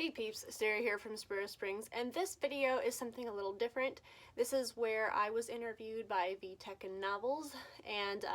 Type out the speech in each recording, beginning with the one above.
Hey peeps, Sarah here from Spruce Springs, and this video is something a little different. This is where I was interviewed by the Tecken novels, and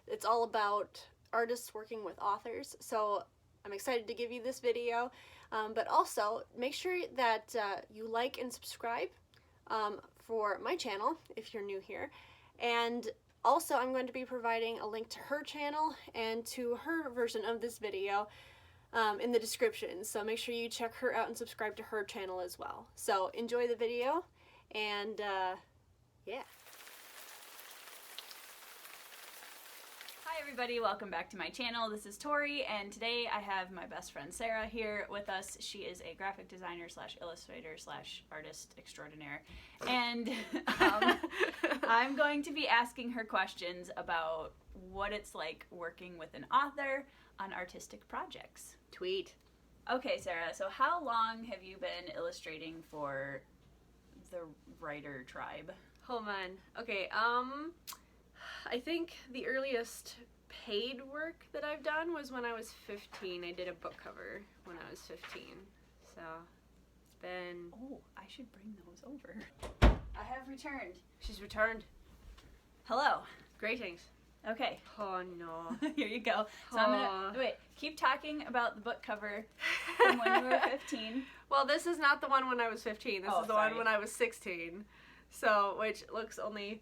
it's all about artists working with authors, so I'm excited to give you this video, but also make sure that you like and subscribe for my channel if you're new here, and also I'm going to be providing a link to her channel and to her version of this video in the description, so make sure you check her out and subscribe to her channel as well. So enjoy the video, and yeah. Hi everybody, welcome back to my channel. This is Tori, and today I have my best friend Sarah here with us. She is a graphic designer slash illustrator slash artist extraordinaire, and I'm going to be asking her questions about what it's like working with an author on artistic projects. Tweet. Okay, Sarah, so how long have you been illustrating for the writer tribe? Hold on. Okay, I think the earliest paid work that I've done was when I was 15. I did a book cover when I was 15. So, it's been... Oh, I should bring those over. I have returned. She's returned. Hello. Greetings. Okay. Oh no. Here you go. So I'm gonna wait. Keep talking about the book cover from when you were 15. Well, this is not the one when I was 15. This is the sorry. one when I was 16. So, which looks only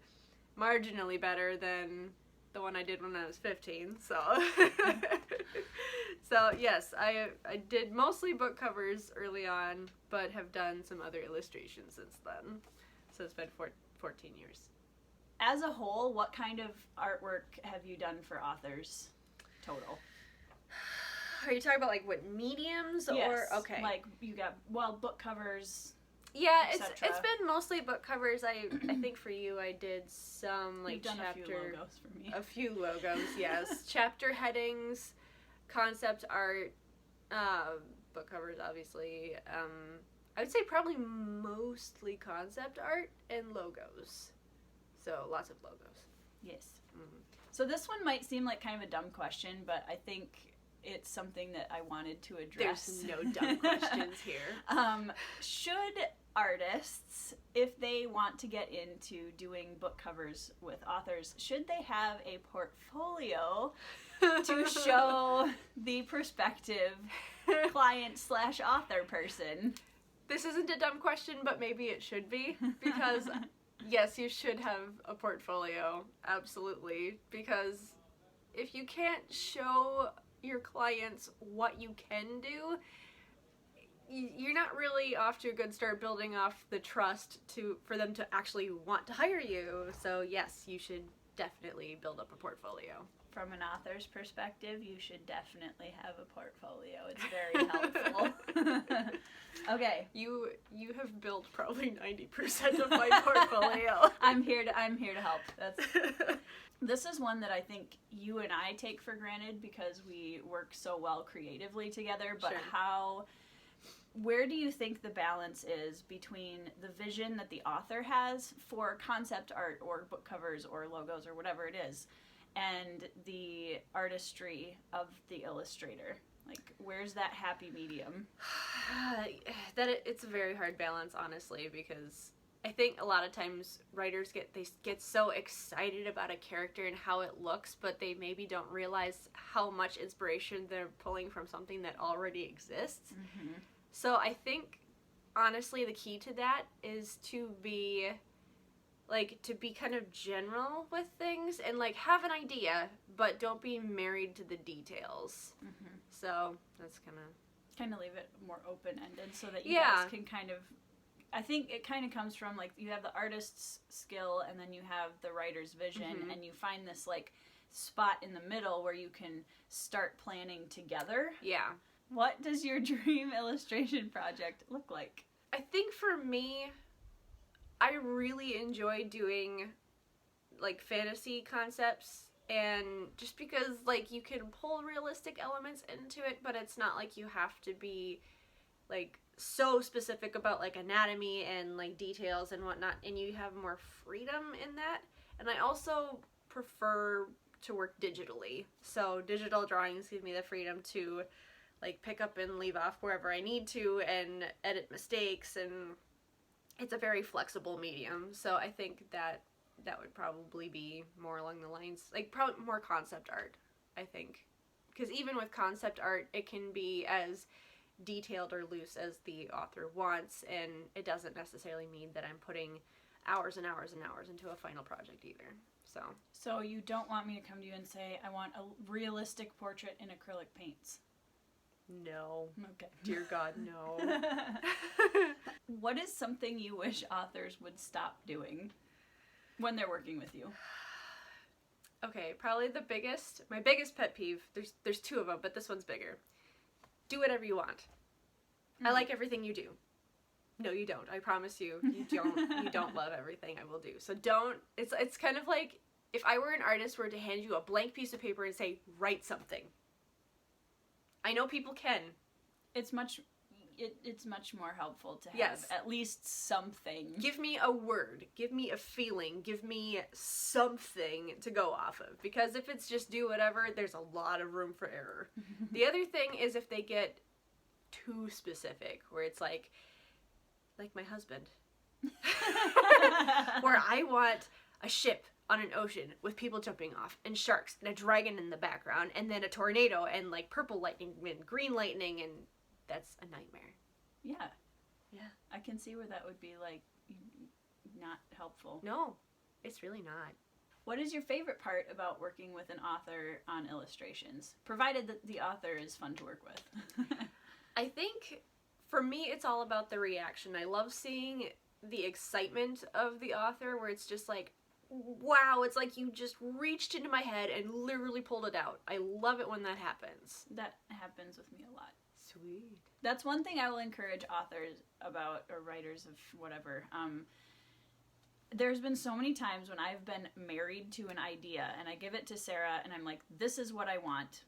marginally better than the one I did when I was 15. So, so yes, I did mostly book covers early on, but have done some other illustrations since then. So it's been 14 years. As a whole, what kind of artwork have you done for authors total? Are you talking about like what mediums Yes, or okay? Like you got book covers. Yeah, etc. it's been mostly book covers. I think for you I did some like You've done chapter a few logos for me. A few logos, yes. Chapter headings, concept art, book covers obviously. I would say probably mostly concept art and logos. So lots of logos. Yes. So this one might seem like kind of a dumb question, but I think it's something that I wanted to address. There's no dumb questions here. Should artists, if they want to get into doing book covers with authors, should they have a portfolio to show the prospective client slash author person? This isn't a dumb question, but maybe it should be, because yes, you should have a portfolio, absolutely, because if you can't show your clients what you can do, you're not really off to a good start building off the trust for them to actually want to hire you. So yes, you should definitely build up a portfolio. From an author's perspective, you should definitely have a portfolio. It's very helpful. Okay. You have built probably 90% of my portfolio. I'm here to help. This is one that I think you and I take for granted because we work so well creatively together, but Sure. Where do you think the balance is between the vision that the author has for concept art or book covers or logos or whatever it is, and the artistry of the illustrator? Like, where's that happy medium? It's a very hard balance, honestly, because I think a lot of times writers get so excited about a character and how it looks, but they maybe don't realize how much inspiration they're pulling from something that already exists. Mm-hmm. So I think, honestly, the key to that is to be kind of general with things and like have an idea, but don't be married to the details. Mm-hmm. So that's kind of leave it more open-ended so that you guys can kind of, I think it kind of comes from like you have the artist's skill and then you have the writer's vision, and you find this like spot in the middle where you can start planning together. Yeah. What does your dream illustration project look like? I think for me, I really enjoy doing like fantasy concepts, and just because like you can pull realistic elements into it, but it's not like you have to be like so specific about like anatomy and like details and whatnot, and you have more freedom in that. And I also prefer to work digitally, so digital drawings give me the freedom to like pick up and leave off wherever I need to and edit mistakes, and it's a very flexible medium. So I think that would probably be more along the lines, like probably more concept art, I think. Because even with concept art, it can be as detailed or loose as the author wants, and it doesn't necessarily mean that I'm putting hours and hours and hours into a final project either. So you don't want me to come to you and say, I want a realistic portrait in acrylic paints? No. Okay. Dear God, no. What is something you wish authors would stop doing when they're working with you? Okay, probably my biggest pet peeve, there's two of them, but this one's bigger. Do whatever you want. I like everything you do. No, you don't. I promise you, you don't love everything I will do. So don't, it's kind of like if I were an artist were to hand you a blank piece of paper and say, write something. I know people can. It's much more helpful to have Yes. at least something. Give me a word. Give me a feeling. Give me something to go off of. Because if it's just do whatever, there's a lot of room for error. The other thing is if they get too specific, where it's like my husband. Where I want a ship on an ocean with people jumping off and sharks and a dragon in the background and then a tornado and like purple lightning and green lightning, and that's a nightmare. Yeah. Yeah. I can see where that would be like not helpful. No, it's really not. What is your favorite part about working with an author on illustrations? Provided that the author is fun to work with. I think for me it's all about the reaction. I love seeing the excitement of the author where it's just like, wow, it's like you just reached into my head and literally pulled it out. I love it when that happens. That happens with me a lot. Sweet. That's one thing I will encourage authors about, or writers of whatever. There's been so many times when I've been married to an idea and I give it to Sarah and I'm like, this is what I want.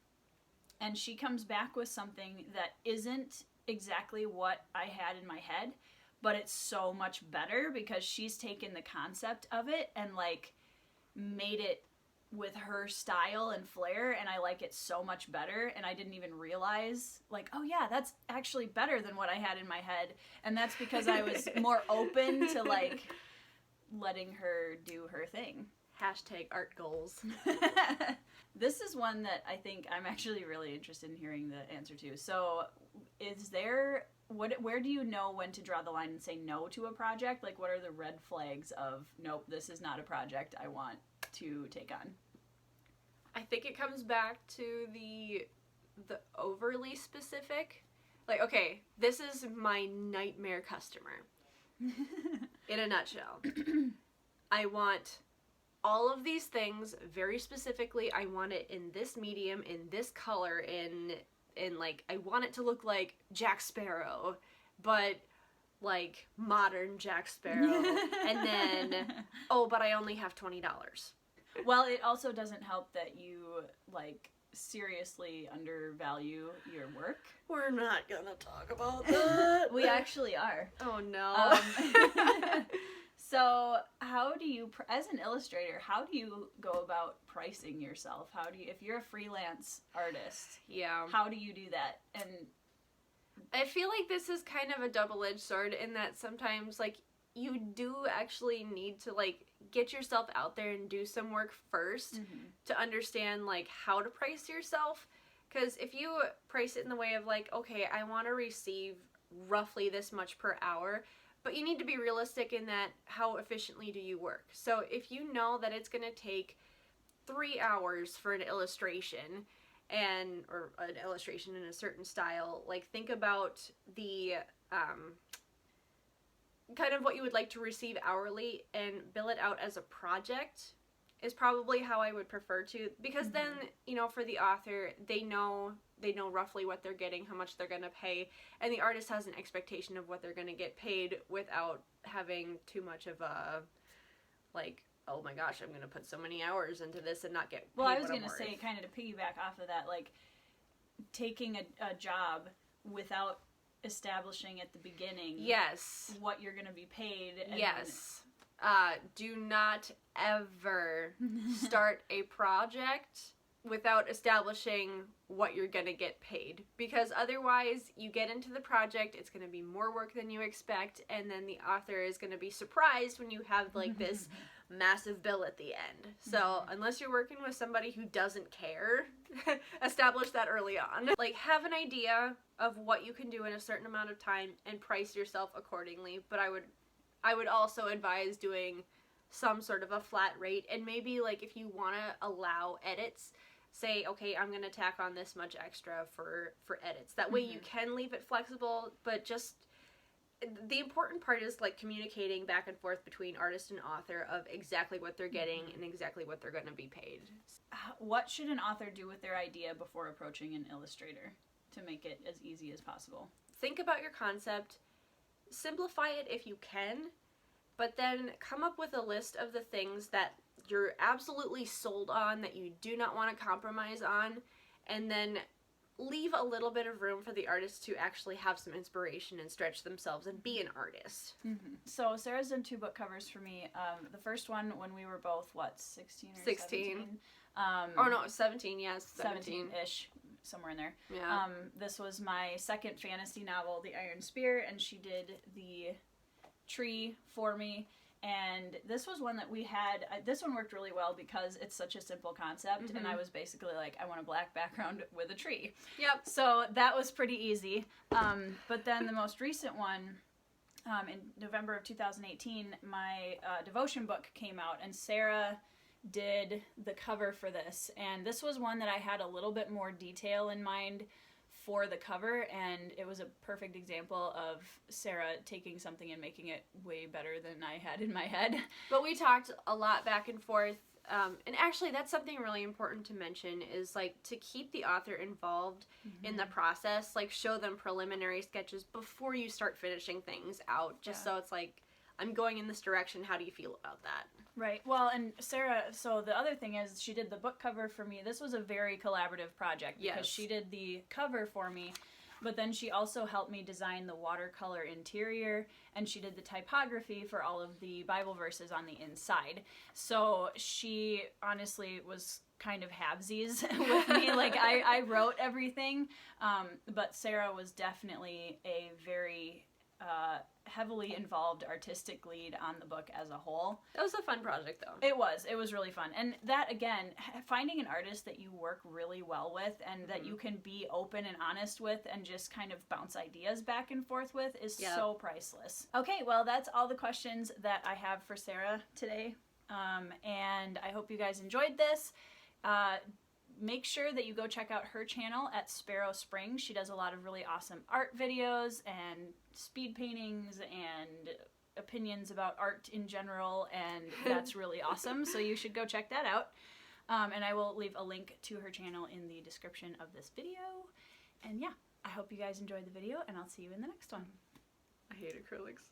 And she comes back with something that isn't exactly what I had in my head, but it's so much better because she's taken the concept of it and like made it with her style and flair, and I like it so much better, and I didn't even realize, like, oh yeah, that's actually better than what I had in my head, and that's because I was more open to like letting her do her thing. Hashtag art goals. This is one that I think I'm actually really interested in hearing the answer to. So is there, where do you know when to draw the line and say no to a project? Like, what are the red flags of, nope, this is not a project I want to take on? I think it comes back to the overly specific. Like, okay, this is my nightmare customer. In a nutshell. I want all of these things very specifically. I want it in this medium, in this color, in like, I want it to look like Jack Sparrow, but like modern Jack Sparrow. And then, oh, but I only have $20. Well, it also doesn't help that you like seriously undervalue your work. We're not gonna talk about that. We actually are. Oh no. So how do you, as an illustrator, how do you go about pricing yourself? How do you, if you're a freelance artist, yeah, how do you do that? And I feel like this is kind of a double-edged sword in that sometimes, like, you do actually need to, like, get yourself out there and do some work first to understand, like, how to price yourself. Because if you price it in the way of, like, okay, I want to receive roughly this much per hour, but you need to be realistic in that, how efficiently do you work? So if you know that it's going to take 3 hours for an illustration, or an illustration in a certain style, like, think about the kind of what you would like to receive hourly and bill it out as a project is probably how I would prefer to, because then, you know, for the author, they know roughly what they're getting, how much they're going to pay, and the artist has an expectation of what they're going to get paid without having too much of a, like, oh my gosh, I'm going to put so many hours into this and not get paid. Well, I was going to say, kind of to piggyback off of that, like, taking a job without establishing at the beginning yes what you're going to be paid. And yes. Do not ever start a project without establishing what you're gonna get paid, because otherwise you get into the project, it's gonna be more work than you expect, and then the author is gonna be surprised when you have like this massive bill at the end. So unless you're working with somebody who doesn't care, establish that early on. Like, have an idea of what you can do in a certain amount of time and price yourself accordingly. But I would also advise doing some sort of a flat rate, and maybe like if you want to allow edits, say, okay, I'm going to tack on this much extra for edits. That way you can leave it flexible, but just the important part is like communicating back and forth between artist and author of exactly what they're getting and exactly what they're going to be paid. What should an author do with their idea before approaching an illustrator to make it as easy as possible? Think about your concept, simplify it if you can, but then come up with a list of the things that you're absolutely sold on, that you do not want to compromise on, and then leave a little bit of room for the artist to actually have some inspiration and stretch themselves and be an artist. So Sarah's done 2 book covers for me. The first one when we were both, 16 or 16. 17? 17, yes. 17-ish, somewhere in there. Yeah. This was my second fantasy novel, The Iron Spear, and she did the tree for me. And this was one that we had, this one worked really well because it's such a simple concept, and I was basically like, I want a black background with a tree. Yep. So that was pretty easy. But then the most recent one, in November of 2018, my devotion book came out, and Sarah did the cover for this. And this was one that I had a little bit more detail in mind for the cover, and it was a perfect example of Sarah taking something and making it way better than I had in my head. But we talked a lot back and forth, and actually that's something really important to mention, is like to keep the author involved in the process, like show them preliminary sketches before you start finishing things out, just so it's like, I'm going in this direction, how do you feel about that? Right. Well, and Sarah, so the other thing is she did the book cover for me. This was a very collaborative project because she did the cover for me, but then she also helped me design the watercolor interior, and she did the typography for all of the Bible verses on the inside. So she honestly was kind of halvesies with me. Like, I wrote everything, but Sarah was definitely a very heavily involved artistic lead on the book as a whole. That was a fun project, though. It was really fun. And that, again, finding an artist that you work really well with and that you can be open and honest with and just kind of bounce ideas back and forth with is so priceless. Okay, well, that's all the questions that I have for Sarah today. And I hope you guys enjoyed this. Make sure that you go check out her channel at Sparrow Springs. She does a lot of really awesome art videos and speed paintings and opinions about art in general, and that's really awesome. So you should go check that out. And I will leave a link to her channel in the description of this video. And yeah, I hope you guys enjoyed the video, and I'll see you in the next one. I hate acrylics.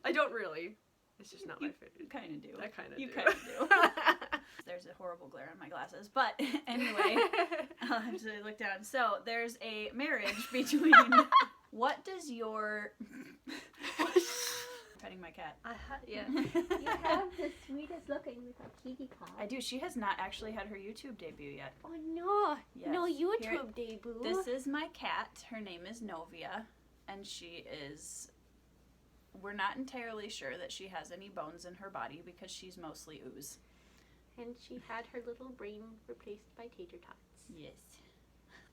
I don't really. It's just not my favorite. You kind of do. I kind of do. You kind of do. There's a horrible glare on my glasses. But anyway, I'll have to look down. So there's a marriage between... What does your... Petting my cat. Yeah. You have the sweetest looking little kitty cat. I do. She has not actually had her YouTube debut yet. Oh no. Yes. No Here- YouTube debut. This is my cat. Her name is Novia. And she is... We're not entirely sure that she has any bones in her body because she's mostly ooze. And she had her little brain replaced by tater tots. Yes.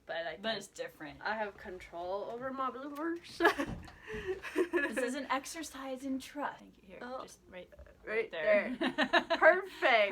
But it's different. I have control over my bloopers. This is an exercise in trust. Thank you. Here, just right right there. Perfect.